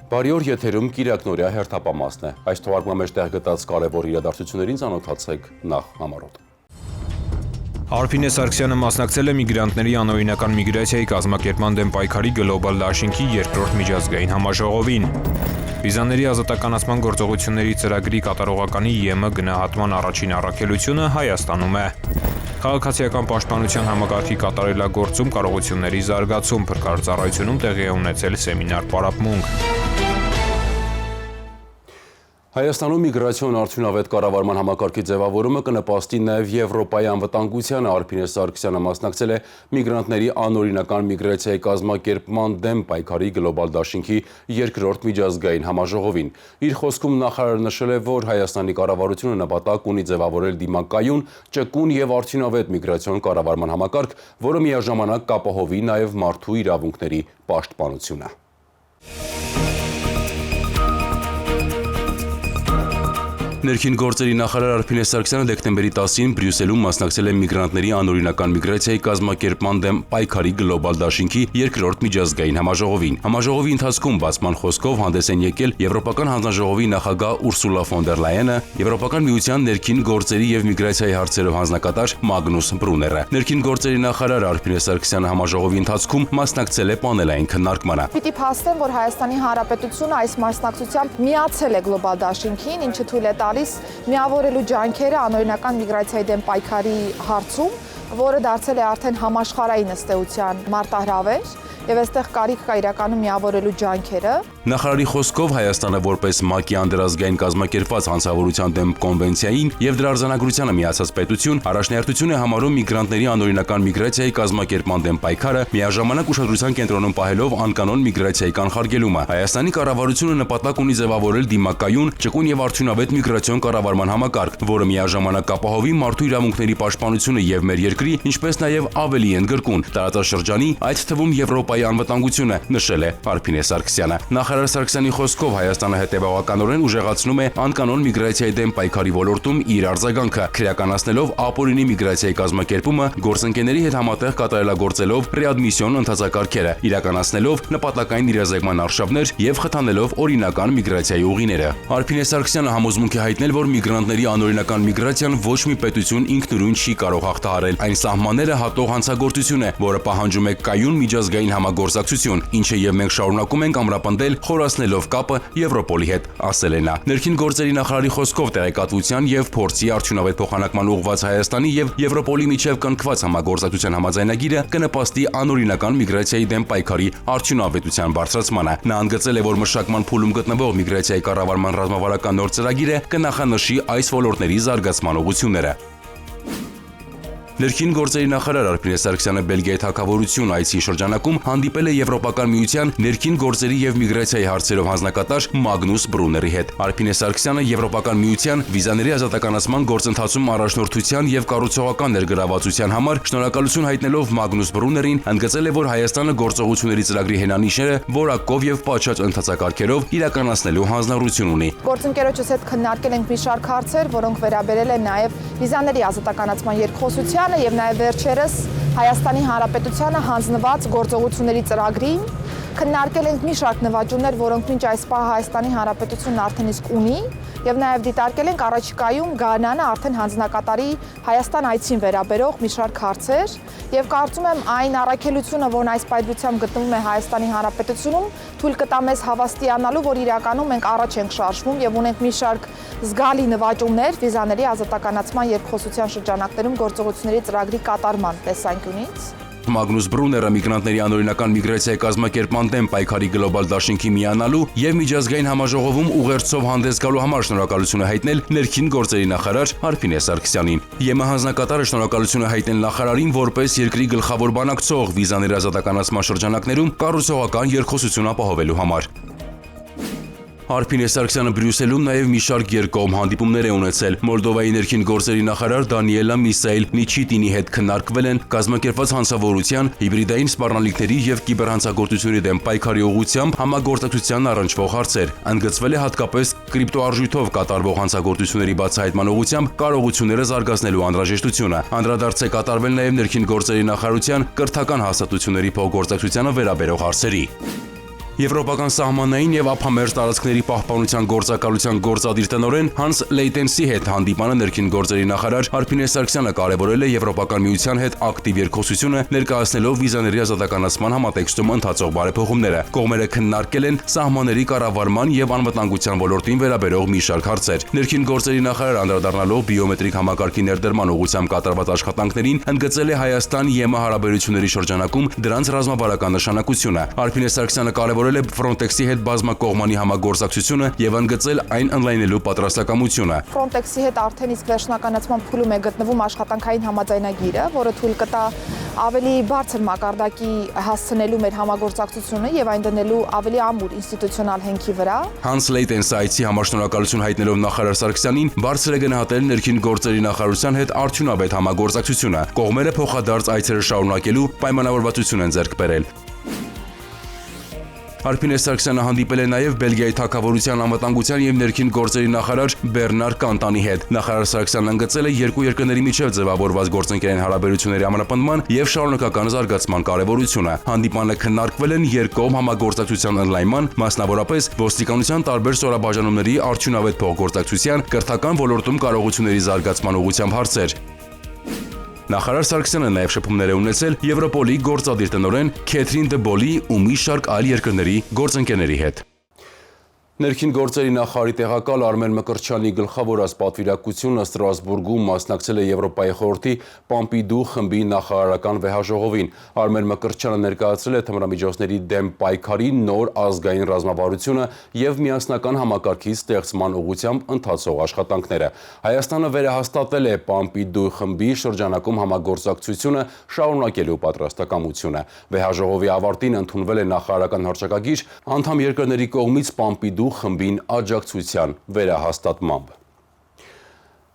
Բարի օր, եթերում Կիրակնորյա հերթապամասն է։ Այս թողարկման մեջ տեղ գտած կարևոր իրադարձություններին ծանոթացեք նախ համառոտ։ Արփինե Սարգսյանը մասնակցել է միգրանտների անօրինական միգրացիայի կազմակերպման դեմ պայքարի գլոբալ դաշինքի երկրորդ միջազգային համաժողովին։ Վիզաների ազատականացման գործողությունների ծրագրի կատարողականի ԵՄ գնահատման առաջին առաքելությունը Հայաստանում է։ Քաղաքացիական պաշտպանության համակարգի կատարելագործում կարողությունների զարգացում փրկարծառայությունում տեղի է ունեցել սեմինար պարապմունք։ Հայաստանում միգրացիոն արդյունավետ կառավարման համակարգի ձևավորումը կնպաստի նաև Եվրոպայի անվտանգությանը։ Արփինե Սարգսյանը մասնակցել է միգրանտների անօրինական միգրացիայի կազմակերպման դեմ պայքարի գլոբալ դաշինքի երկրորդ միջազգային համաժողովին։ Իր խոսքում նախարարը նշել է, որ Հայաստանի կառավարությունը նպատակ ունի ձևավորել դիմակայուն, ճկուն եւ արդյունավետ միգրացիոն կառավարման համակարգ, որը միաժամանակ կապահովի նաև մարդու իրավունքների պաշտպանությունը։ Ներքին գործերի նախարար Արփինե Սարգսյանը դեկտեմբերի 10-ին Բրյուսելում մասնակցել է միգրանտների անօրինական միգրացիայի կազմակերպման դեմ պայքարի գլոբալ դաշինքի երկրորդ միջազգային համաժողովին։ Համաժողովի ընթացքում բացման խոսքով հանդես են եկել Եվրոպական հանձնաժողովի նախագահ Ուրսուլա ֆոն դեր Լայենը, Եվրոպական միության ներքին գործերի եւ միգրացիայի հարցերով հանձնակատար Մագնուս Բրուները։ Ներքին գործերի նախարար Արփինե Սարգսյանը համաժողովի ընթացքում մասնակցել է պանելային քննարկմանը։ Պիտի փաստեմ, որ Հայաստանի Հանրապետությունը այս մասնակցությամբ միացել է գլոբալ դաշինքին, ինչը թույլ է տալիս միավորելու ջանքերը անօրինական միգրացիայի դեմ պայքարի հարցում, որը դարձել է արդեն համաշխարհային ըստ էության մարտահրավեր, եւ այստեղ կարիք կա իրականում միավորելու ջանքերը։ Նախարարի խոսքով Հայաստանը որպես ՄԱԿ-ի անդրազգային կազմակերպված հանցավորության դեմ կոնվենցիային եւ դրա արձանագրությանը միացած պետություն առաջնահերթություն է համարում միգրանտների անօրինական միգրացիայի կազմակերպման դեմ պայքարը, միաժամանակ ուշադրության կենտրոնում պահելով անկանոն միգրացիայի կանխարգելումը։ Հայաստանի կառավարությունը նպատակ ունի ձևավորել դիմակայուն, ճկուն եւ արդյունավետ միգրացիոն կառավարման համակարգ, որը միաժամանակ կապահովի մարդու իրավունքների պաշտպանությունը եւ մեր երկրի, ինչպես նաեւ ավելի ընդգրկուն տարածաշրջանի, այդ թվում Եվրոպայի անվտանգությունը, նշել է Արփինե Սարգսյանը։ Նախարար Սարգսյանի խոսքով Հայաստանը հետևողականորեն ուժեղացնում է անկանոն միգրացիայի դեմ պայքարի ոլորտում իր արձագանքը, քրեականացնելով ապօրինի միգրացիայի կազմակերպումը, գործընկերների հետ համատեղ կատարելագործելով ռեադմիսիոն ընթացակարգերը, իրականացնելով նպատակային իրազեկման արշավներ եւ խթանելով օրինական միգրացիայի ուղիները։ Արփինե Սարգսյանը համոզմունք է հայտնել, որ միգրանտների անօրինական միգրացիան ոչ մի պետություն ինքնուրույն չի կարող հաղթահարել։ Այն սահմանները հատող հանցագործություն է, որը պահանջում է կայուն միջազգային համագործակցություն, ինչը եւ մենք շարունակում ենք ամրապնդել, խորացնելով կապը Եվրոպոլի հետ, ասել է նա։ Ներքին գործերի նախարարի խոսքով տեղեկատվության եւ փորձի արդյունավետ փոխանակման ուղղված Հայաստանի եւ Եվրոպոլի միջև կնքված համագործակցության համաձայնագիրը կնպաստի անօրինական միգրացիայի դեմ պայքարի արդյունավետության բարձրացմանը։ Նա ընդգծել է, որ մշակման փուլում գտնվող միգրացիայի կառավարման ռազմավարական նոր ծրագիրը կնախանշի այս ոլորտների զարգացման ուղղությունները։ Ներքին գործերի նախարար Արփինե Սարգսյանը Բելգիայի թագավորություն այցի շրջանակում հանդիպել է Եվրոպական միության ներքին գործերի եւ միգրացիայի հարցերով հանձնակատար Մագնուս Բրուների հետ։ Արփինե Սարգսյանը Եվրոպական միության վիզաների ազատականացման գործընթացում առաջնորդության եւ կառուցողական ներգրավվածության համար շնորհակալություն հայտնելով Մագնուս Բրուներին ընդգծել է, որ Հայաստանը գործողությունների ծրագրի հենանիշերը որակով եւ պատշաճ ընթացակարգերով իրականացնելու հանձնառություն ունի։ Գործընկերոջս հետ քննարկել ենք մի շարք հարցեր, որոնք վերաբերել են նաեւ վիզաների ազատականացման երկխոսության եւ նաեւ վերջերս Հայաստանի Հանրապետությանը հանձնված գործողությունների ծրագրին քննարկել ենք մի շարք նվաճումներ, որոնք մինչ այս պահ Հայաստանի Հանրապետությունն արդեն իսկ ունի եւ նաեւ դիտարկել ենք առաջիկայում Գանանը արդեն հանձնակատարի Հայաստան այցին վերաբերող մի շարք հարցեր եւ կարծում եմ այն առաքելությունը, որն այս պայծրությամբ գտնվում է Հայաստանի Հանրապետությունում, թույլ կտա մեզ հավաստիանալու, որ իրականում մենք առաջ ենք շարժվում եւ ունենք մի շարք զգալի նվաճումներ վիզաների ազատականացման երկխոսության շրջանակներում գործողությունների ծրագրի կատարման տեսանկյունից։ Մագնուս Բրուները միգրանտների անօրինական միգրացիայի կազմակերպման դեմ պայքարի գլոբալ դաշինքի միանալու եւ միջազգային համաժողովում ուղերձով հանդես գալու համար շնորհակալություն է հայտնել ներքին գործերի նախարար Արփինե Սարգսյանին։ ԵՄ հանձնակատարը շնորհակալություն է հայտնել նախարարին որպես երկրի գլխավոր բանակցող վիզաների ազատականացման շրջանակներում կառուցողական երկխոսություն ապահովելու համար։ Արփինե Սարգսյանը Բրյուսելում նաև մի շարք երկկողմ հանդիպումներ է ունեցել։ Մոլդովայի ներքին գործերի նախարար Դանիելա Միսայել Նիչիտինի հետ քննարկվել են կազմակերպված հանցավորության, հիբրիդային սպառնալիքների եւ կիբերհանցագործությունների դեմ պայքարի ուղղությամբ համագործակցության առնչվող հարցեր։ Ընդգծվել է հատկապես կրիպտոարժույթով կատարվող հանցագործությունների բացահայտման ուղղությամբ կարողությունները զարգացնելու անհրաժեշտությունը։ Անդրադարձ է կատարվել նաև ներքին գործերի նախարարության կրթական հաստատությունների փոխգործակցությանը վերաբերող հարցերի։ Եվրոպական սահմանային եւ ափամերձ տարածքների պահպանության գործակալության գործադիր տնօրեն Հանս Լեյտենսի հետ հանդիպանը ներքին գործերի նախարար Արփինե Սարգսյանը կարևորել է Եվրոպական միության հետ ակտիվ երկխոսությունը, ներկայացնելով վիզաների ազատականացման համատեքստում ընթացող բարեփոխումները։ Կողմերը քննարկել են սահմանների կառավարման եւ անվտանգության ոլորտին վերաբերող մի շարք հարցեր։ Ներքին գործերի նախարարը անդրադառնալով բիոմետրիկ համակարգի ներդրման ուղղությամբ կատարված աշխատանքներին, ընդգծել է Հայաստան-ԵՄ հարաբերությունների շրջանակում դրանց ռազմավարական նշանակությունը։ Արփինե Սարգսյանը կարևորել է Frontex-ի հետ բազմակողմանի համագործակցությունը եւ ընդգծել այն ընդլայնելու պատրաստակամությունը։ Frontex-ի հետ արդեն իսկ վերջնականացման փուլում է գտնվում աշխատանքային համաձայնագիրը, որը թույլ կտա ավելի բարձր մակարդակի հասցնելու մեր համագործակցությունը եւ այն դնելու ավելի ամուր ինստիտուցիոնալ հենքի վրա։ Հանս Լեյտենսը այցի համար շնորհակալություն հայտնելով նախարար Սարգսյանին բարձր է գնահատել ներքին գործերի նախարարության հետ արդյունավետ համագործակցությունը։ Կողմերը փոխադարձ այցերը շարունակելու պայմանավորվածություն են ձեռք բերել։ Արփինե Սարգսյանը հանդիպել է նաև Բելգիայի թագավորության անվտանգության եւ ներքին գործերի նախարար Բեռնար Կանտանի հետ։ Նախարար Սարգսյանն ընդգծել է երկու երկրների միջև ձևավորված գործընկերային հարաբերությունների ամրապնդման եւ շարունակական զարգացման կարեւորությունը։ Հանդիպանը քննարկվել են երկկողմ համագործակցության ընդլայնման, մասնավորապես ոստիկանության տարբեր ստորաբաժանումների արդյունավետ փոխգործակցության, կրթական ոլորտում կարողությունների զարգացման ուղղությամբ հարցեր։ Նախարար Սարգսյանը նաև շփումներ է ունեցել Եվրոպոլի գործադիր տնօրեն Քեթրին Դը Բոլի ու մի շարք այլ երկրների գործընկերների հետ։ Ներքին գործերի նախարարի տեղակալ Արմեն Մկրտչյանի գլխավորած պատվիրակությունը Ստրասբուրգում մասնակցել է Եվրոպայի խորհրդի Պոմպիդու խմբի նախարարական վեհաժողովին։ Արմեն Մկրտչյանը ներկայացրել է թմրամիջոցների դեմ պայքարի նոր ազգային ռազմավարությունը եւ միասնական համակարգի ստեղծման ուղղությամբ ընթացող աշխատանքները։ Հայաստանը վերահաստատել է Պոմպիդու խմբի շրջանակում համագործակցությունը շարունակելու պատրաստակամությունը։ Վեհաժողովի ավարտին ընդունվել է նախարարական հռչակագիր անդամ երկրների կողմից Պոմպիդու խմբին աջակցության վերահաստատմամբ։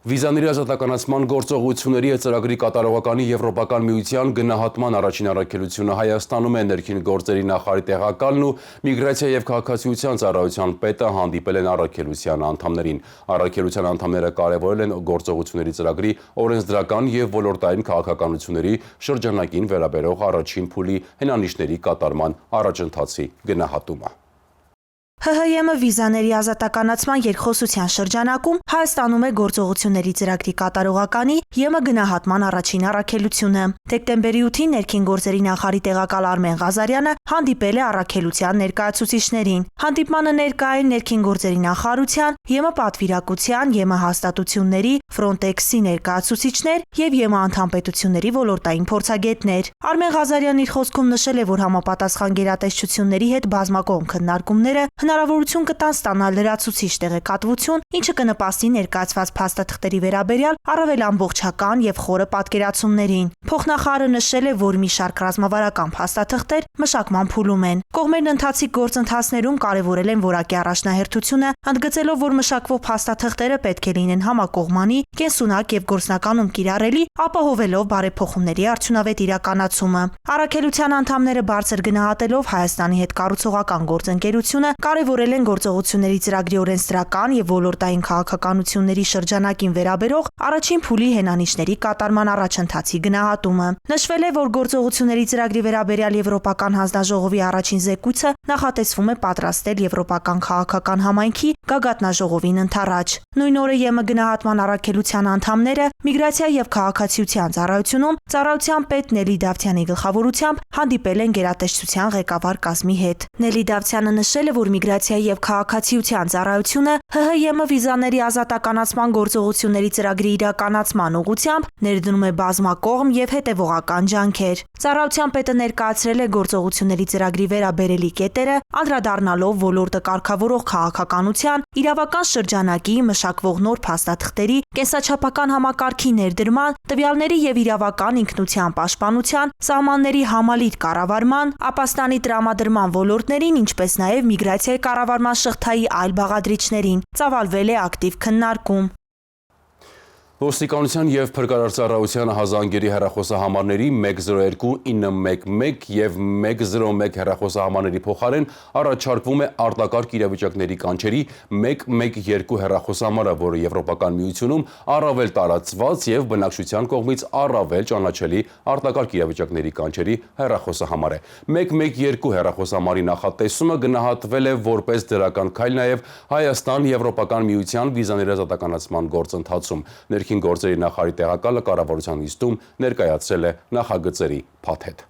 Վիզաների ազատականացման գործողությունների ծրագրի կատարողականի Եվրոպական միության գնահատման առաջին առաքելությունը Հայաստանում է ներքին գործերի նախարարի տեղակալն ու միգրացիա եւ քաղաքացիության ծառայության պետը հանդիպել են առաքելության անդամներին։ Առաքելության անդամները կարևորել են գործողությունների ծրագրի օրենսդրական եւ ոլորտային քաղաքականությունների շրջանակին վերաբերող առաջին փուլի հնանիշների կատարման առաջընթացի գնահատումը։ ՀՀ-ը վիզաների ազատականացման երկխոսության շրջանակում Հայաստանում է գործողությունների ծրագրի կատարողականի ԵՄ գնահատման առաջին առաքելությունը։ Դեկտեմբերի 8-ին ներքին գործերի նախարարի տեղակալ Արմեն Ղազարյանը հանդիպել է առաքելության ներկայացուցիչներին։ Հանդիպմանը ներկա էին ներքին գործերի նախարարության, ԵՄ պատվիրակության, ԵՄ հաստատությունների, Frontex-ի ներկայացուցիչներ եւ ԵՄ անդամ պետությունների ոլորտային փորձագետներ։ Արմեն Ղազարյանն իր խոսքում նշել է, որ համապատասխան գերատեսչությունների հետ բազմակողմ քննարկումները հնարավորություն կտան ստանալ լրացուցիչ տեղեկատվություն, ինչը կնպաստի ներկայացված փաստաթղթերի վերաբերյալ առավել ամբողջական եւ խորը պատկերացումներին։ Փոխնախարարը նշել է, որ մի շարք ռազմավարական փաստաթղթեր մշակման փուլում են։ Կողմերն ընթացիկ գործընթացներում կարևորել են որակի առաջնահերթությունը, ընդգծելով, որ մշակվող փաստաթղթերը պետք է լինեն համակողմանի, կենսունակ եւ գործնականում կիրառելի, ապահովելով բարեփոխումների արդյունավետ իրականացումը։ Առաքելության անդամները բարձր գնահատելով Հայաստանի հետ կառուցողական գործընկերությունը կարևորել են գործողությունների ծրագրի օրենսդրական եւ ոլորտային քաղաքականությունների շրջանակին վերաբերող առաջին փուլի հենանիշների կատարման առաջընթացի գնահատումը։ Նշվել է, որ գործողությունների ծրագրի վերաբերյալ Եվրոպական հանձնաժողովի առաջին զեկույցը նախատեսվում է պատրաստել Եվրոպական քաղաքական համայնքի գագաթնաժողովին ընդառաջ։ Նույն օրը ԵՄ գնահատման առաքելության անդամները միգրացիա եւ քաղաքացիության ծառայությունում ծառայության պետ Նելի Դավթյանի գլխավորությամբ հանդիպել են գերատեսչության ղեկավար կազմի հետ։ Նելի Դավթյանը նշել է, որ միգրացիա եւ քաղաքացիության ծառայությունը ՀՀ-ԵՄ վիզաների ազատականացման գործողությունների ծրագրի իրականացման ուղղությամբ ներդնում է բազմակողմ եւ հետեւողական ջանքեր։ Ծառայության պետը ներկայացրել է գործողությունների ծրագրի վերաբերելի կետերը, անդրադառնալով ոլորտը կարգավորող քաղաքականության, իրավական շրջանակի, մշակվող նոր փաստաթղթերի, կենսաչափական համակարգի ներդրման, տվյալների եւ իրավական ինքնության պաշտպանության, սահմանների համալիր կառավարման, ապաստանի տրամադրման ոլորտներին, ինչպես նաեւ միգրացիայի կառավարման շղթայի այլ բաղադրիչներին։ Ծավալվել է ակտիվ քննարկում։ Ոստիկանության և փրկարարծառայության հազանգերի հեռախոսահամարների 102-911 և 101 հեռախոսահամարների փոխարեն առաջարկվում է արտակարգ իրավիճակների կանչերի 112 հեռախոսահամարը, որը Եվրոպական միությունում առավել տարածված և բնակչության կողմից առավել ճանաչելի արտակարգ իրավիճակների կանչերի հեռախոսահամար է։ 112 հեռախոսահամարի նախատեսումը գնահատվել է որպես դրական քայլ նաև Հայաստան Եվրոպական միության վիզաների ազատականացման գործընթացում։ Ներքին գործերի նախարարի տեղակալը կառավարության նիստում ներկայացրել է նախագծերի փաթեթ։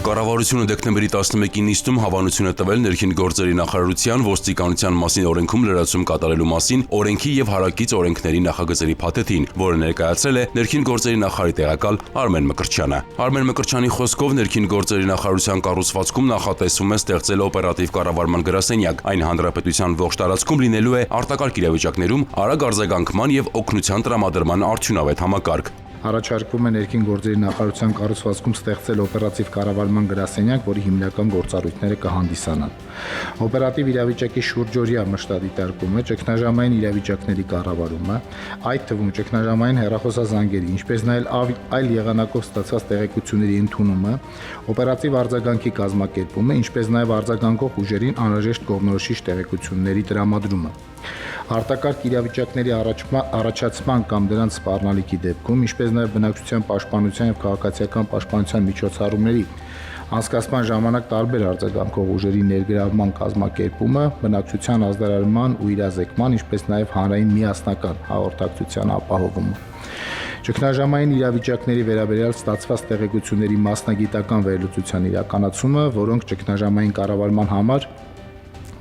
Կառավարությունը դեկտեմբերի 11-ի նիստում հավանություն է տվել ներքին գործերի նախարարության ոստիկանության մասին օրենքում լրացում կատարելու մասին օրենքի և հարակից օրենքների նախագծերի փաթեթին, որը ներկայացրել է ներքին գործերի նախարարի տեղակալ Արմեն Մկրտչյանը։ Արմեն Մկրտչյանի խոսքով ներքին գործերի նախարարության կառուցվածքում նախատեսվում է ստեղծել օպերատիվ կառավարման գրասենյակ։ Այն հանրապետության ողջ տարածքում լինելու է արտակարգ իրավիճակներում արագ արձագանքման և օգնության տրամադրման արդյունավետ համակարգ։ Առաջարկվում է ներքին գործերի նախարարության կառուցվածքում ստեղծել օպերատիվ կառավարման գրասենյակ, որի հիմնական գործառույթները կհանդիսանան օպերատիվ իրավիճակի շուրջօրյա մշտադիտարկումը, ճգնաժամային իրավիճակների կառավարումը, այդ թվում ճգնաժամային հեռախոսազանգերի, ինչպես նաև այլ եղանակով ստացված տեղեկությունների ընդունումը, օպերատիվ արձագանքի կազմակերպումը, ինչպես նաև արձագանքող ուժերին անհրաժեշտ կողմնորոշիչ տեղեկությունների տրամադրումը։ Արտակարգ իրավիճակների առաջացման կամ դրանց սպառնալիքի դեպքում, ինչպես նաև բնակչության պաշտպանության և քաղաքացիական պաշտպանության միջոցառումների անցկացման ժամանակ տարբեր արձագանքող ուժերի ներգրավման կազմակերպումը, բնակչության ազդարարման ու իրազեկման, ինչպես նաև հանրային միասնական հաղորդակցության ապահովումը։ Ճգնաժամային իրավիճակների վերաբերյալ ստացված տեղեկությունների մասնագիտական վերլուծության իրականացումը, որոնք ճգնաժամային կառավարման համար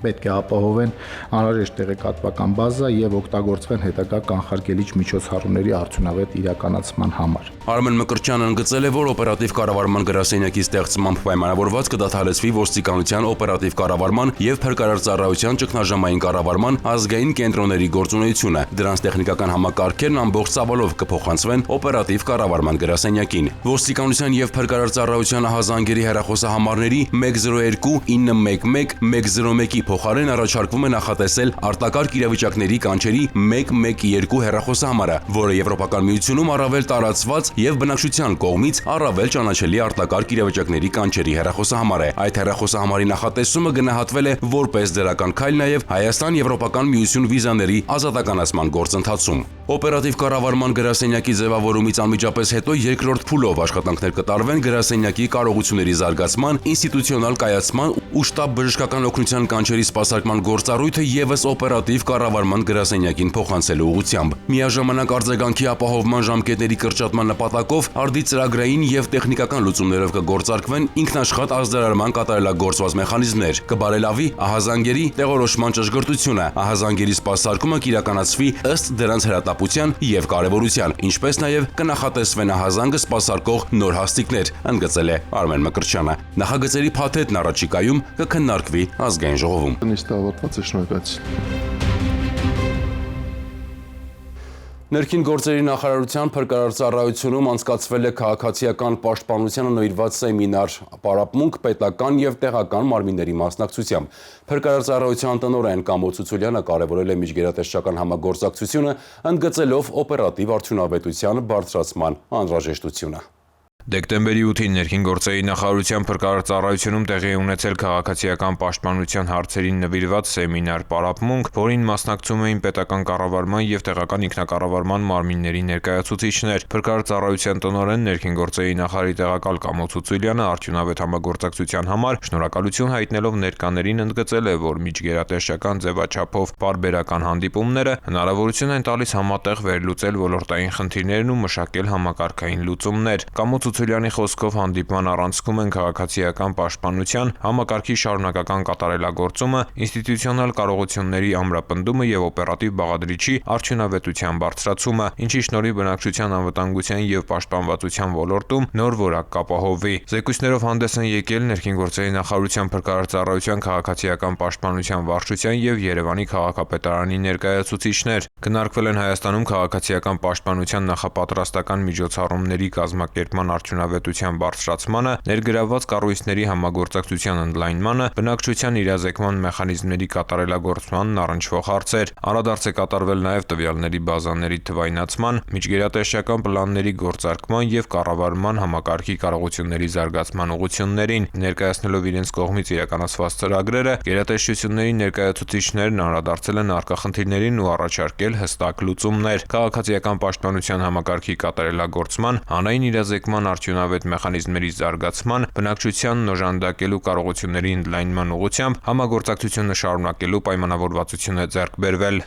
պետք է ապահովեն անհրաժեշտ տեղեկատվական բազա և օգտագործվեն հետագա կանխարգելիչ միջոցառումների արդյունավետ իրականացման համար։ Արմեն Մկրտչյանը ընդգծել է, որ օպերատիվ կառավարման գրասենյակի ստեղծմամբ պայմանավորված կդադարեցվի ոստիկանության օպերատիվ կառավարման և փրկարարծառայության ճգնաժամային կառավարման ազգային կենտրոնների գործունեությունը։ Դրանց տեխնիկական համակարգերն ամբողջ ծավալով կփոխանցվեն օպերատիվ կառավարման գրասենյակին։ Ոստիկանության և փրկարարծառայության հազանգերի հեռախոսահամարների 102-911, 101-ի փոխարեն առաջարկվում է նախատեսել արտակարգ իրավիճակների կանչերի 112 հեռախոսահամարը, որը Եվրոպական միությունում առավել տարածված և բնակչության կողմից առավել ճանաչելի արտակարգ իրավիճակների կանչերի հեռախոսահամար է։ Այդ հեռախոսահամարի նախատեսումը գնահատվել է որպես դրական քայլ նաև Հայաստան Եվրոպական միություն վիզաների ազատականացման գործընթացում։ Օպերատիվ կառավարման գրասենյակի ձևավորումից անմիջապես հետո երկրորդ փուլով աշխատանքներ կտարվեն գրասենյակի կարողությունների զարգացման, ինստիտուցիոնալ կայացման ու շտաբ բժշկական օգնության կանչերի սպասարկման գործառույթը ևս օպերատիվ կառավարման գրասենյակին փոխանցելու ուղղությամբ։ Միաժամանակ արձագանքի ապահովման ժամկետների կրճատման նպատակով արդի ծրագրային և տեխնիկական լուծումներով կգործարկվեն ինքնաշխատ ազդարարման կատարելագործված մեխանիզմներ, կբարելավի ահազանգերի տեղորոշման ճշգրտությունը, ահազանգերի սպասարկումը կիրականացվի ըստ դրանց հրատապության և կարևորության, ինչպես նաև կնախատեսվեն ահազանգը սպասարկող նոր հաստիկներ, ընդգծել է Արմեն Մկրտչյանը։ Նախագծերի փաթեթն առաջիկայում կքննարկվի ազգային ժողովում։ Նիստը ավարտված է, շնորհակալություն։ Ներքին գործերի նախարարության փրկարարծառայությունում անցկացվել է քաղաքացիական պաշտպանությանը նվիրված սեմինար պարապմունք պետական և տեղական մարմինների մասնակցությամբ։ Փրկարարծառայության տնօրեն Կամո Ցուցուլյանը կարևորել է միջգերատեսչական համագործակցությունը, ընդգծելով օպերատիվ արդյունավետության բարձրացման անհրաժեշտությունը։ Դեկտեմբերի 8-ին ներքին գործերի նախարարության փրկարարծառայությունում տեղի է ունեցել քաղաքացիական պաշտպանության հարցերին նվիրված սեմինար պարապմունք, որին մասնակցում էին պետական կառավարման և տեղական ինքնակառավարման մարմինների ներկայացուցիչներ։ Փրկարարծառայության տնօրեն ներքին գործերի նախարարի տեղակալ Կամո Ցուցուլյանը արդյունավետ համագործակցության համար շնորհակալություն հայտնելով ներկաներին ընդգծել է, որ միջգերատեսչական ձևաչափով պարբերական հանդիպումները հնարավորություն են տալիս համատեղ վերլուծել ոլորտային խնդիրներն ու մշակել համակարգային լուծումներ։ Կամո Ցուցուլյանի խոսքով հանդիպման առանցքում են քաղաքացիական պաշտպանության համակարգի շարունակական կատարելագործումը, ինստիտուցիոնալ կարողությունների ամրապնդումը և օպերատիվ բաղադրիչի արդյունավետության բարձրացումը, ինչի շնորհիվ բնակչության անվտանգության և պաշտպանվածության ոլորտում նոր որակ կապահովվի։ Զեկույցներով հանդես են եկել ներքին գործերի նախարարության փրկարարծառայության քաղաքացիական պաշտպանության վարչության և Երևանի քաղաքապետարանի ներկայացուցիչներ։ Քննարկվել են Հայաստանում քաղաքացիական պաշտպանության նախապատրաստական միջոցառումների կազմակերպման արդյունավետության բարձրացմանը, ներգրավված կառույցների համագործակցության ընդլայնմանը, բնակչության իրազեկման մեխանիզմների կատարելագործմանն առնչվող հարցեր։ Անդրադարձ է կատարվել նաև տվյալների բազաների թվայնացման, միջգերատեսչական պլանների գործարկման եւ կառավարման համակարգի կարողությունների զարգացման ուղղություններին, ներկայացնելով իրենց կողմից իրականացված ծրագրերը, գերատեսչությունների ներկայացուցիչներն անդրադարձել են առկա խնդիրներին ու առաջարկել հստակ լուծումներ։ Քաղաքացիական պաշտպանության համակարգի կատարելագործման, հանրային իրազեկման արդյունավետ մեխանիզմների զարգացման, բնակչությանն օժանդակելու կարողությունների ընդլայնման ուղղությամբ համագործակցությունը շարունակելու պայմանավորվածություն է ձեռք բերվել։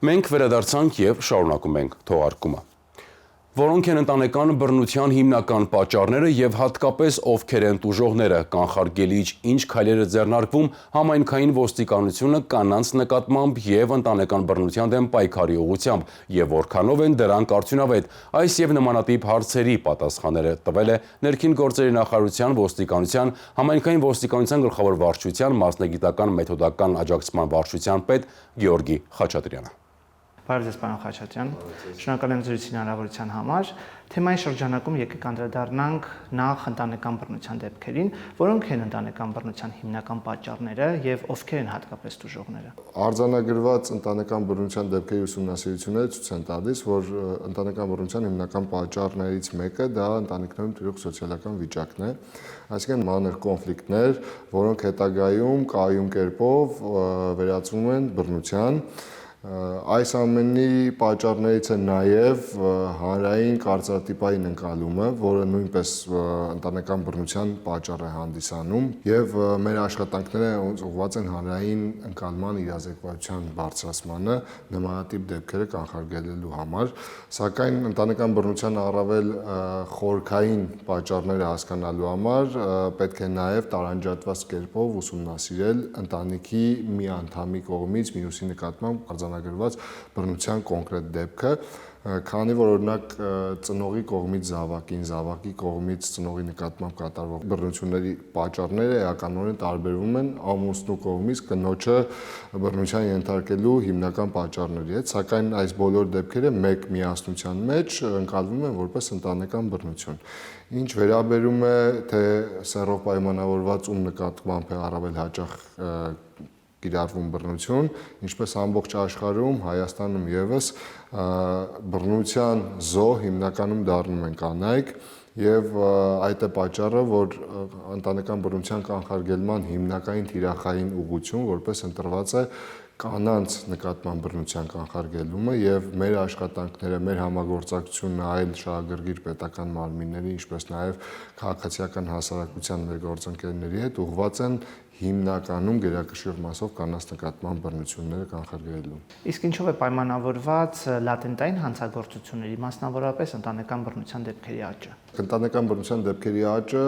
Մենք վերադարձանք եւ շարունակում ենք թողարկումը։ Որոնք են ընտանեկան բռնության հիմնական պատճառները եւ հատկապես ովքեր են տուժողները, կանխարգելիչ ինչ քայլեր է ձեռնարկվում համայնքային ոստիկանությունը կանանց նկատմամբ եւ ընտանեկան բռնության դեմ պայքարի ուղղությամբ եւ որքանով են դրանք արդյունավետ։ Այս եւ նմանատիպ հարցերի պատասխանները տվել է Ներքին գործերի նախարարության ոստիկանության համայնքային ոստիկանության գլխավոր վարչության մասնագիտական մեթոդական աջակցման վարչության պետ Գեորգի Խաչատրյանը։ Բարև ձեզ, պարոն Խաչատրյան, շնորհակալ եմ զրույցի հնարավորության համար։ Թեմայի շրջանակում եկեք անդրադառնանք նախ ընտանեկան բռնության դեպքերին, որոնք են ընտանեկան բռնության հիմնական պատճառները եւ ովքեր են հատկապես տուժողները։ Արձանագրված ընտանեկան բռնության դեպքերի ուսումնասիրությունները ցույց են տալիս, որ ընտանեկան բռնության հիմնական պատճառներից մեկը դա ընտանիքներում տիրող սոցիալական վիճակն է, այսինքն մանր կոնֆլիկտներ, որոնք հետագայում կայուն կերպով վերածվում են բռնության։ Այս ամենի պատճառներից է նաև հանրային կարծրատիպային ընկալումը, որը նույնպես ընտանեկան բռնության պատճառ է հանդիսանում, եւ մեր աշխատանքները ուղղված են հանրային ընկալման իրազեկվածության բարձրացմանը նմանատիպ դեպքերը կանխարգելելու համար, սակայն ընտանեկան բռնության առավել խորքային պատճառները հասկանալու համար պետք է նաև տարանջատված կերպով ուսումնասիրել ընտանիքի մի անդամի կողմից մյուսի նկատմամբ արձանագրված բռնության կոնկրետ դեպքը, քանի որ օրինակ ծնողի կողմից զավակի կողմից ծնողի նկատմամբ կատարվող բռնությունների պատճառները էականորեն տարբերվում են ամուսնու կողմից կնոջը բռնության ենթարկելու հիմնական պատճառների հետ, սակայն այս բոլոր դեպքերը մեկ միասնության մեջ ընկալվում են որպես ընտանեկան բռնություն։ Ինչ վերաբերում է թե սեռով պայմանավորված ում նկատմամբ է առավել հաճախ կիրառվում բռնություն, ինչպես ամբողջ աշխարհում, Հայաստանում եւս բռնության զոհ հիմնականում դառնում են կանայք եւ այդ է պատճառը, որ ընտանեկան բռնության կանխարգելման հիմնական թիրախային ուղղություն որպես ընտրված է կանանց նկատմամբ բռնության կանխարգելումը եւ մեր աշխատանքները, մեր համագործակցությունը այլ շահագրգիռ պետական մարմինների, ինչպես նաեւ քաղաքացիական հասարակության մեր գործընկերների հետ ուղղված են հիմնականում գերակշիռ մասով կանանց նկատմամբ բռնությունները կանխարգելելու։ Իսկ ինչով է պայմանավորված լատենտային հանցագործությունների, մասնավորապես ընտանեկան բռնության դեպքերի աճը։ Ընտանեկան բռնության դեպքերի աճը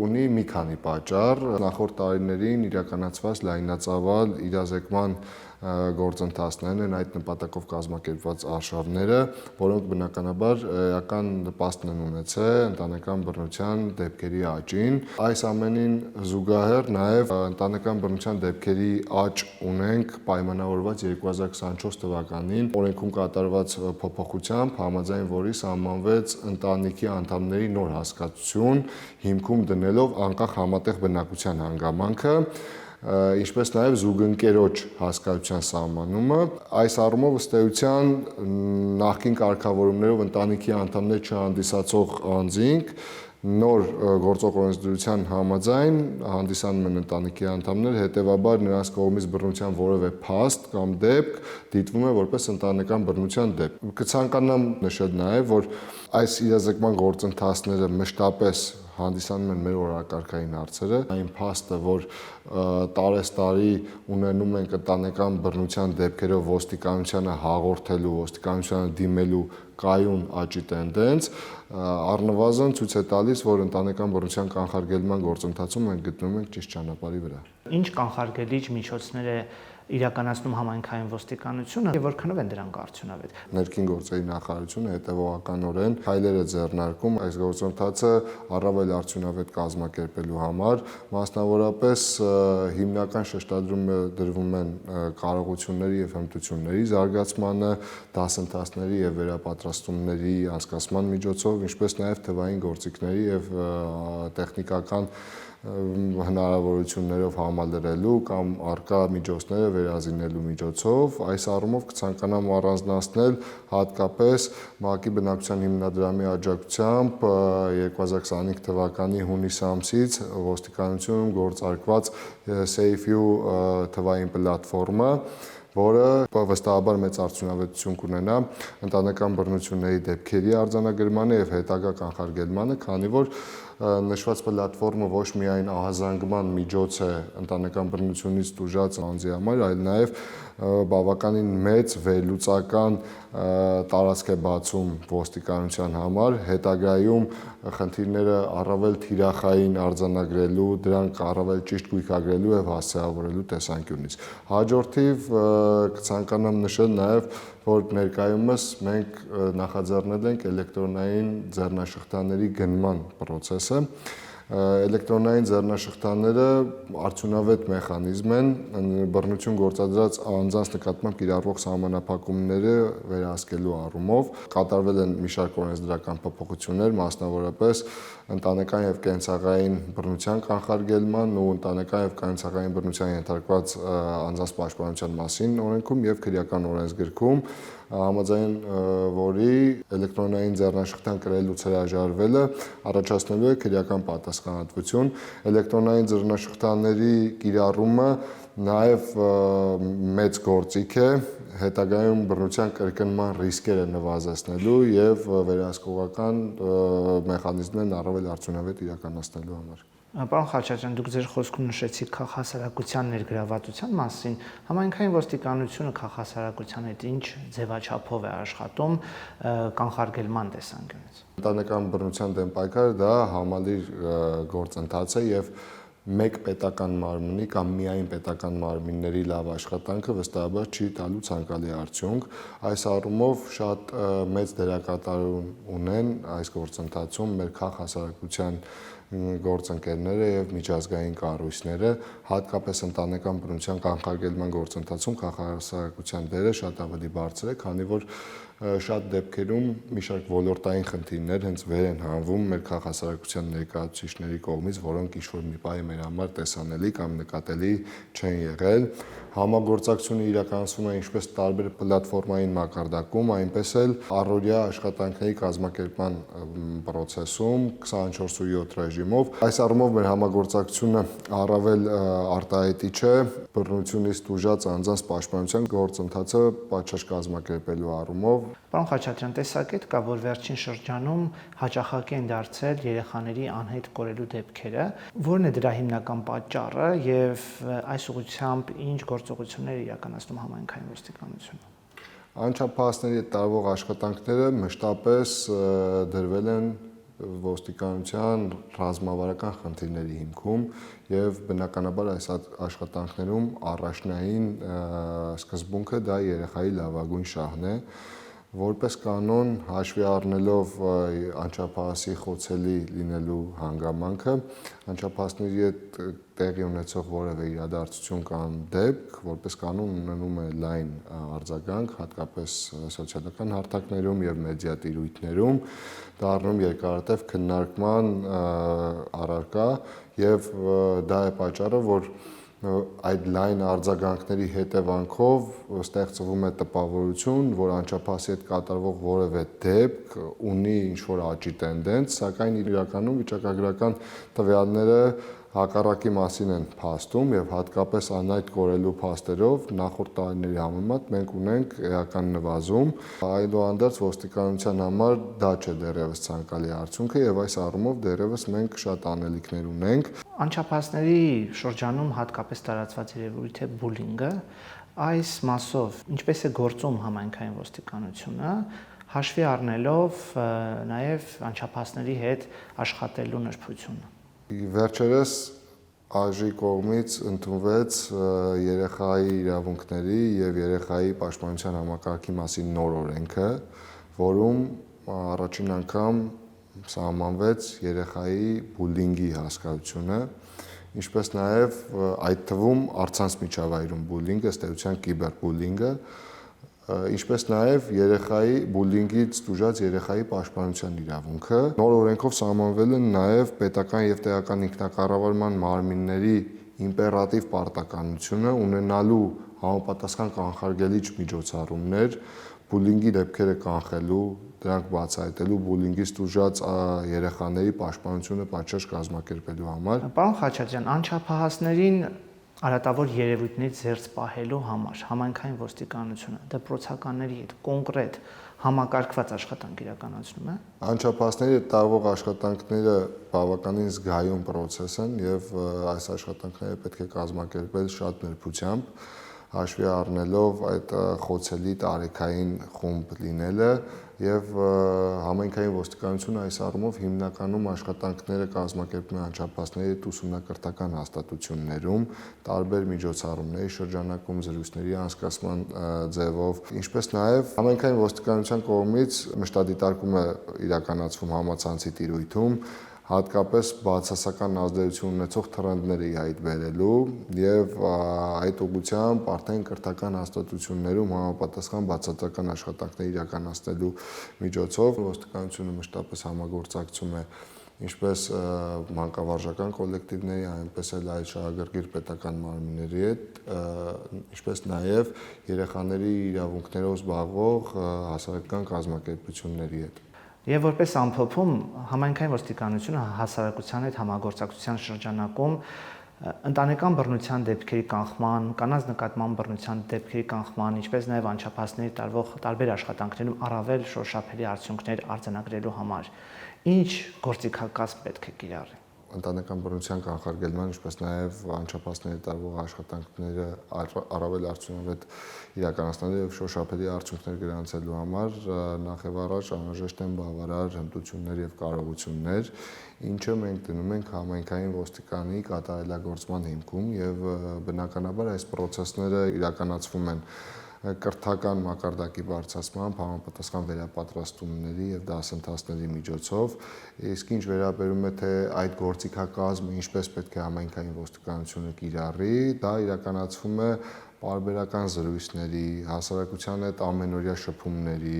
ունի մի քանի պատճառ։ Նախորդ տարիներին իրականացված լայնածավալ իրազեկման գործընթացներն են այդ նպատակով կազմակերպված արշավները, որոնք բնականաբար էական նպաստ են ունեցել ընտանեկան բռնության դեպքերի աճին։ Այս ամենին զուգահեռ նաև ընտանեկան բռնության դեպքերի աճ ունենք պայմանավորված 2024 թվականին օրենքում կատարված փոփոխությամբ, համաձայն որի սահմանվեց ընտանիքի անդամների նոր հասկացություն, հիմքում դնելով անկախ համատեղ բնակության հանգամանքը, ինչպես նաև զուգընկերոջ հասկացության սահմանումը։ Այս առումով ըստ էության նախկին կարգավորումներով ընտանիքի անդամներ չհանդիսացող անձինք նոր գործող օրենսդրության համաձայն հանդիսանում են ընտանիքի անդամներ, հետևաբար նրանց կողմից բռնության որևէ փաստ կամ դեպք դիտվում է որպես ընտանեկան բռնության դեպք։ Կցանկանամ նշել նաև, որ այս իրազեկման գործընթացները մշտապես հանդիսանում են մեր օրակարգային հարցերը, այն փաստը, որ տարեստարի ունենում ենք ընտանեկան բռնության դեպքերով ոստիկանությանը հաղորդելու, ոստիկանությանը դիմելու կայուն աճի տենդենց, առնվազն ցույց է տալիս, որ ընտանեկան բռնության կանխարգելման գործընթացում մենք գտնվում ենք ճիշտ ճանապարհի վրա։ Ինչ կանխարգելիչ միջոցներ է իրականացնում համայնքային ոստիկանությունը եւ որքանով են դրանք արդյունավետ։ Ներքին գործերի նախարարությունը հետևողականորեն քայլեր է ձեռնարկում այս գործընթացը առավել արդյունավետ կազմակերպելու համար, մասնավորապես հիմնական շեշտադրումը դրվում են կարողությունների եւ հմտությունների զարգացմանը, դասընթացների եւ վերապատրաստումների անցկացման միջոցով, ինչպես նաեւ թվային գործիքների եւ տեխնիկական հնարավորություններով համալրելու կամ արկա միջոցները վերազինելու միջոցով այս առումով կցանկանամ առանձնացնել հատկապես ՄԱԿ-ի բնակչության հիմնադրամի աջակցությամբ 2025 թվականի հունիս ամսից ոստիկանությունում գործարկված SafeU թվային պլատֆորմը, որը վստահաբար մեծ արդյունավետություն կունենա ընտանեկան բռնությունների դեպքերի արձանագրմանը եւ հետագա կանխարգելմանը, քանի որ նշված պլատֆորմը ոչ միայն ահազանգման միջոց է ընտանեկան բռնությունից տուժած անձի համար, այլ նաև բավականին մեծ վերլուծական տարածք է բացում ոստիկանության համար, հետագայում խնդիրները առավել թիրախային արձանագրելու, դրանք առավել ճիշտ գույքագրելու եւ հասցեավորելու տեսանկյունից։ Հաջորդիվ կցանկանամ նշել նաև, որ ներկայումս մենք նախաձեռնել ենք էլեկտրոնային ձեռնաշղթաների գնման process-ը։ Էլեկտրոնային ձեռնաշղթաները արդյունավետ մեխանիզմ են բռնություն գործադրած անձանց նկատմամբ կիրառվող սահմանափակումները վերահսկելու առումով։ Կատարվել են մի շարք օրենսդրական փոփոխություններ, մասնավորապես ընտանեկան եւ կենցաղային բռնության կանխարգելման ու ընտանեկան եւ կենցաղային բռնության ենթարկված անձանց պաշտպանության մասին օրենքում եւ քրեական օրենսգրքում, համաձայն որի էլեկտրոնային ձեռնաշղթան կրելուց հրաժարվելը առաջացնելու է քրեական պատասխանատվություն։ Էլեկտրոնային ձեռնաշղթաների կիրառումը նաև մեծ գործիք է հետագայում բռնության կրկնման ռիսկերը նվազեցնելու եւ վերահսկողական մեխանիզմներն առավել արդյունավետ իրականացնելու համար։ Պարոն Խաչատրյան, դուք ձեր խոսքում նշեցիք քաղաքասարակության ներգրավվածության մասին։ Համայնքային ոստիկանությունը քաղաքասարակության հետ ինչ ձևաչափով է աշխատում կանխարգելման տեսանկյունից։ Ընտանեկան բռնության դեմ պայքարը դա համալիր գործընթաց է եւ մեկ պետական մարմնի կամ միայն պետական մարմինների լավ աշխատանքը վստահաբար չի տալու ցանկալի արդյունք։ Այս առումով շատ մեծ դերակատարություն ունեն այս գործընթացում մեր քաղաքասարակության գործընկերները եւ միջազգային կառույցները, հատկապես ընտանեկան բռնության կանխարգելման գործընթացում քաղաքասարակության դերը շատ ավելի բարձր է, քանի որ շատ դեպքերում մի շարք ոլորտային խնդիրներ հենց վեր են հանվում մեր քաղաքասարակության ներկայացուցիչների կողմից, որոնք ինչ-որ մի պահ մեր համար տեսանելի կամ նկատելի չեն եղել։ Համագործակցությունը իրականացվում է ինչպես տարբեր պլատֆորմային մակարդակում, այնպես էլ առօրյա աշխատանքների կազմակերպման process-ում 24/7 ռեժիմով։ Այս առումով մեր համագործակցությունը առավել արտահայտիչ է բռնությունից տուժած անձանց պաշտպանության գործընթացը պատշաճ կազմակերպելու առումով։ Պարոն Խաչատրյան, տեսակետ կա, որ վերջին շրջանում հաճախակի են դարձել երեխաների անհետ կորելու դեպքերը։ Որն է դրա հիմնական պատճառը եւ այս ուղղությամբ ինչ գործողություններ է իրականացնում համայնքային ոստիկանությունը։ Անչափահասների հետ տարվող աշխատանքները մշտապես դրվել են ոստիկանության ռազմավարական խնդիրների հիմքում եւ բնականաբար այս աշխատանքներում առաջնային սկզբունքը դա երեխայի լավագույն շահն է, որպես կանոն հաշվի առնելով անչափահասի խոցելի լինելու հանգամանքը, անչափահասների հետ տեղի ունեցող որևէ իրադարձություն կամ դեպք, որպես կանոն ունենում է լայն արձագանք, հատկապես սոցիալական հարթակներում եւ մեդիա տիրույթներում, դառնում երկարատև քննարկման առարկա եւ դա է պատճառը, որ այդ լայն արձագանքների հետևանքով ստեղծվում է տպավորություն, որ անչափահասի հետ կատարվող որևէ դեպք ունի ինչ-որ աճի տենդենց, սակայն իրականում վիճակագրական տվյալները հակառակի մասին են փաստում եւ հատկապես անհայտ կորելու փաստերով նախորդ տարիների համեմատ մենք ունենք էական նվազում, այդուհանդերձ ոստիկանության համար դա չէ դեռևս ցանկալի արդյունքը եւ այս առումով դեռևս մենք շատ անելիքներ ունենք։ Անչափահասների շրջանում հատկապես տարածված երևույթ է բուլինգը։ Այս մասով ինչպես է գործում համայնքային ոստիկանությունը, հաշվի առնելով նաեւ անչափահասների հետ աշխատելու նրբությունը։ Վերջերս Աժի կողմից ընդունվեց երեխայի իրավունքների եւ երեխայի պաշտպանության համակարգի մասին նոր օրենքը, որում առաջին անգամ սահմանվեց երեխայի բուլինգի հասկացությունը, ինչպես նաեւ այդ թվում առցանց միջավայրում բուլինգը, ըստ էության կիբերբուլինգը, ինչպես նաև երեխայի բուլինգից տուժած երեխայի պաշտպանության իրավունքը։ Նոր օրենքով սահմանվել են նաև պետական եւ տեղական ինքնակառավարման մարմինների իմպերատիվ պարտականությունը ունենալու համապատասխան կանխարգելիչ միջոցառումներ բուլինգի դեպքերը կանխելու, դրանք բացահայտելու, բուլինգից տուժած երեխաների պաշտպանությունը պատշաճ կազմակերպելու համար։ Պարոն Խաչատրյան, անչափահասներին արատավոր երևույթներից զերծ պահելու համար համայնքային ոստիկանությունը դպրոցականների հետ կոնկրետ համակարգված աշխատանք իրականացնում է։ Անչափահասների հետ տարվող աշխատանքները բավականին զգայուն process են եւ այս աշխատանքները պետք է կազմակերպել շատ նրբությամբ, հաշվի առնելով այդ խոցելի տարիքային խումբ լինելը եւ համայնքային ոստիկանությունը այս առումով հիմնականում աշխատանքները կազմակերպում է անչափահասների հետ ուսումնակրթական հաստատություններում, տարբեր միջոցառումների շրջանակում զրույցների անցկացման ձևով, ինչպես նաեւ համայնքային ոստիկանության կողմից մշտադիտարկում է իրականացվում համացանցի տիրույթում հատկապես բացասական ազդեցություն ունեցող թրենդների հայտ բերելու եւ այդ ուղղությամբ արդեն կրթական հաստատություններում համապատասխան բացասական աշխատանքներ իրականացնելու միջոցով ոստիկանությունը մշտապես համագործակցում է ինչպես մանկավարժական կոլեկտիվների, այնպես էլ այլ շահագրգիռ պետական մարմինների հետ, ինչպես նաեւ երեխաների իրավունքներով զբաղվող հասարակական կազմակերպությունների հետ։ Եվ որպես ամփոփում համայնքային ոստիկանությունը հասարակության հետ համագործակցության շրջանակում ընտանեկան բռնության դեպքերի կանխման, կանանց նկատմամբ բռնության դեպքերի կանխման, ինչպես նաև անչափահասների տարվող տարբեր աշխատանքներում առավել շոշափելի արդյունքներ արձանագրելու համար ինչ գործիքակազմ պետք է կիրառի։ Ընտանեկան բռնության կանխարգելման, ինչպես նաև անչափահասների տարվող աշխատանքները առավել արդյունավետ իրականացնելու եւ շոշափելի արդյունքներ գրանցելու համար նախ եւ առաջ անհրաժեշտ են բավարար հմտություններ եւ կարողություններ, ինչը մենք դնում ենք համայնքային ոստիկանի կատարելագործման հիմքում եւ բնականաբար այս process-ները իրականացվում են կրթական մակարդակի բարձրացմամբ, համապատասխան վերապատրաստումների եւ դասընթացների միջոցով, իսկ ինչ վերաբերում է թե այդ գործիքակազմը ինչպես պետք է համայնքային ոստիկանությունը կիրառի, դա իրականացվում է պարբերական զրույցների, հասարակության հետ ամենօրյա շփումների,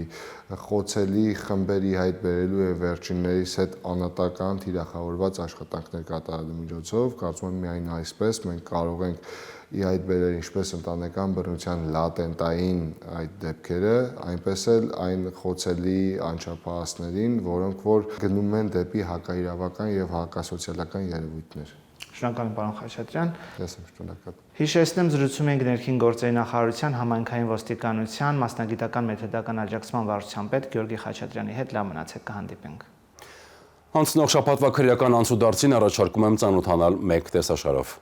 խոցելի խմբերի հայտ բերելու եւ վերջիններիս հետ անհատական թիրախավորված աշխատանքներ կատարելու միջոցով, կարծում եմ միայն այսպես մենք կարող ենք ի հայտ բերել ինչպես ընտանեկան բռնության լատենտային այդ դեպքերը, այնպես էլ այն խոցելի անչափահասներին, որոնք որ գնում են դեպի հակաիրավական եւ հակասոցիալական երևույթներ։ Շնորհակալ եմ, պարոն Խաչատրյան։ Ես եմ շնորհակալ։ Հիշեցնեմ, զրուցում ենք ներքին գործերի նախարարության համայնքային ոստիկանության մասնագիտական մեթոդական աջակցման վարչության պետ Գյորգի Խաչատրյանի հետ լավ մնացեք, կհանդիպենք։ Անցնող շաբաթվա քրեական անցուդարձին առաջարկում եմ ծանոթանալ մեկ տեսաշարով։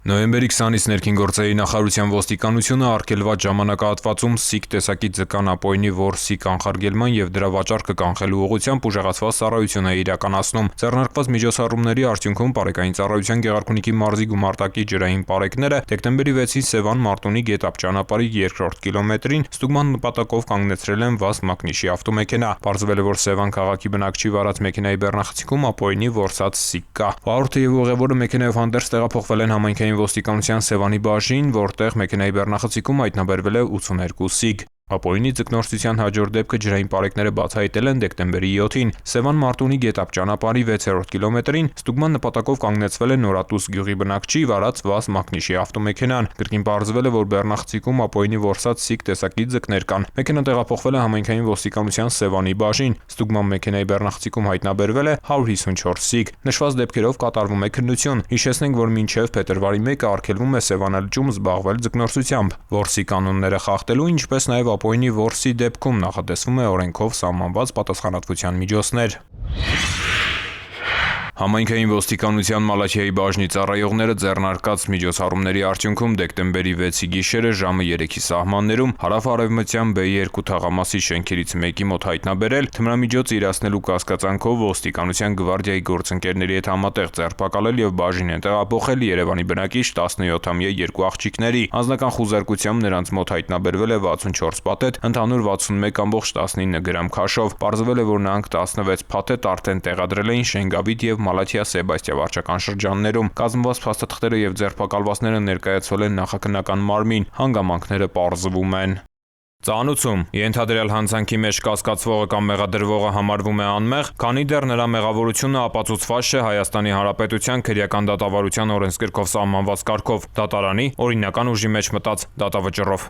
Նոյեմբերի 20-ից ներքին գործերի նախարարության ոստիկանությունը արգելված ժամանակահատվածում սիկ տեսակի ձկան ապօրինի որսի կանխարգելման եւ դրա վաճառքը կանխելու ուղղությամբ ուժեղացված ծառայություն է իրականացնում։ Ձեռնարկված միջոցառումների արդյունքում Պարեկային ծառայության Գեղարքունիքի մարզի գումարտակի ջրային պարեկները դեկտեմբերի 6-ին Սևան Մարտունի գետապ ճանապարհի 2-րդ կիլոմետրին ստուգման նպատակով կանգնեցրել են վազ մակնիշի ավտոմեքենա։ Պարզվել է, որ Սևան քաղաքի բնակչի վարած մեքենայի բեռնախցիկում ապօրինի որսած սիկ կա։ Վարորդը եւ ուղևորը մեքենայով հանդերձ տեղափոխվել են համայնքային ոստիկանության Սևանի բաժին, որտեղ մեքենայի բեռնախցիկում հայտնաբերվել է 82 սիկ։ Ապօրինի ձկնորսության հաջորդ դեպքը ջրային պարեկները բացահայտել են դեկտեմբերի 7-ին։ Սևան Մարտունի գետապ ճանապարհի 6-րդ կիլոմետրին ստուգման նպատակով կանգնեցվել է Նորատուս գյուղի բնակչի վարած վազ մակնիշի ավտոմեքենան։ Կրկին պարզվել է, որ բեռնախցիկում ապօրինի որսած սիկ տեսակի ձկներ կան։ Մեքենան տեղափոխվել է համայնքային ոստիկանության Սևանի բաժին։ Ստուգման մեքենայի բեռնախցիկում հայտնաբերվել է 154 սիկ։ Նշված դեպքերով կատարվում է քննություն։ Հիշեցնենք, որ մինչև փետրվարի 1-ը արգելվում է Սևանալճում զբաղվել ձկնորսությամբ։ Որսի կանոնները խախտելու, ինչպես նաև ապօրինի որսի դեպքում նախատեսվում է օրենքով սահմանված պատասխանատվության միջոցներ։ Համայնքային ոստիկանության Մալաթիայի բաժնի ծառայողները ձեռնարկած միջոցառումների արդյունքում դեկտեմբերի 6-ի գիշերը ժամը 3-ի սահմաններում հարավ-արևմտյան B2 թաղամասի շենքերից մեկի մոտ հայտնաբերել թմրամիջոց իրացնելու կասկածանքով ոստիկանության գվարդիայի գործընկերների հետ համատեղ ձերբակալել եւ բաժին են տեղափոխել Երևանի բնակիչ 17-ամյա երկու աղջիկների։ Անձնական խուզարկությամբ նրանց մոտ հայտնաբերվել է 64 փաթեթ, ընդհանուր 61.19 գրամ քաշով։ Պարզվել է, որ նրանք 16 փաթեթ արդեն տեղադրել էին Շենգավիթ եւ Մալաթիա Սեբաստիա վարչական շրջաններում։ Կազմված փաստաթղթերը եւ ձերբակալվածները ներկայացվել են նախաքննական մարմին, հանգամանքները պարզվում են։ Ծանուցում ենթադրյալ հանցանքի մեջ կասկածվողը կամ մեղադրվողը համարվում է անմեղ, քանի դեռ նրա մեղավորությունը ապացուցված չէ Հայաստանի Հանրապետության քրեական դատավարության օրենսգրքով սահմանված կարգով, դատարանի օրինական ուժի մեջ մտած դատավճռով։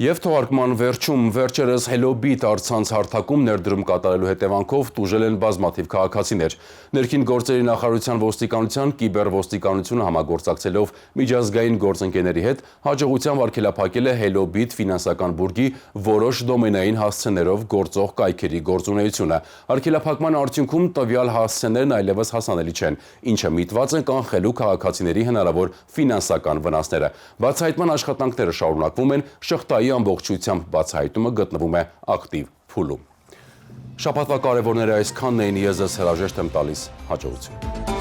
Եվ թողարկման վերջում վերջերս Hello-Bit առցանց հարթակում ներդրում կատարելու հետևանքով տուժել են բազմաթիվ քաղաքացիներ։ Ներքին գործերի նախարարության ոստիկանության կիբերոստիկանությունը համագործակցելով միջազգային գործընկերների հետ հաջողությամբ արգելափակել է Hello-Bit ֆինանսական բուրգի որոշ դոմենային հասցեներով գործող կայքերի գործունեությունը։ Արգելափակման արդյունքում տվյալ հասցեներն այլևս հասանելի չեն, ինչը միտված է կանխելու քաղաքացիների հնարավոր ֆինանսական վնասները։ Բացահայտման աշխատանքները շարունակվում են, շղթայի ամբողջությամբ բացահայտումը գտնվում է ակտիվ փուլում։ Շաբաթվա կարևորները այսքանն էին, ես ձեզ հրաժեշտ եմ տալիս, հաջողություն։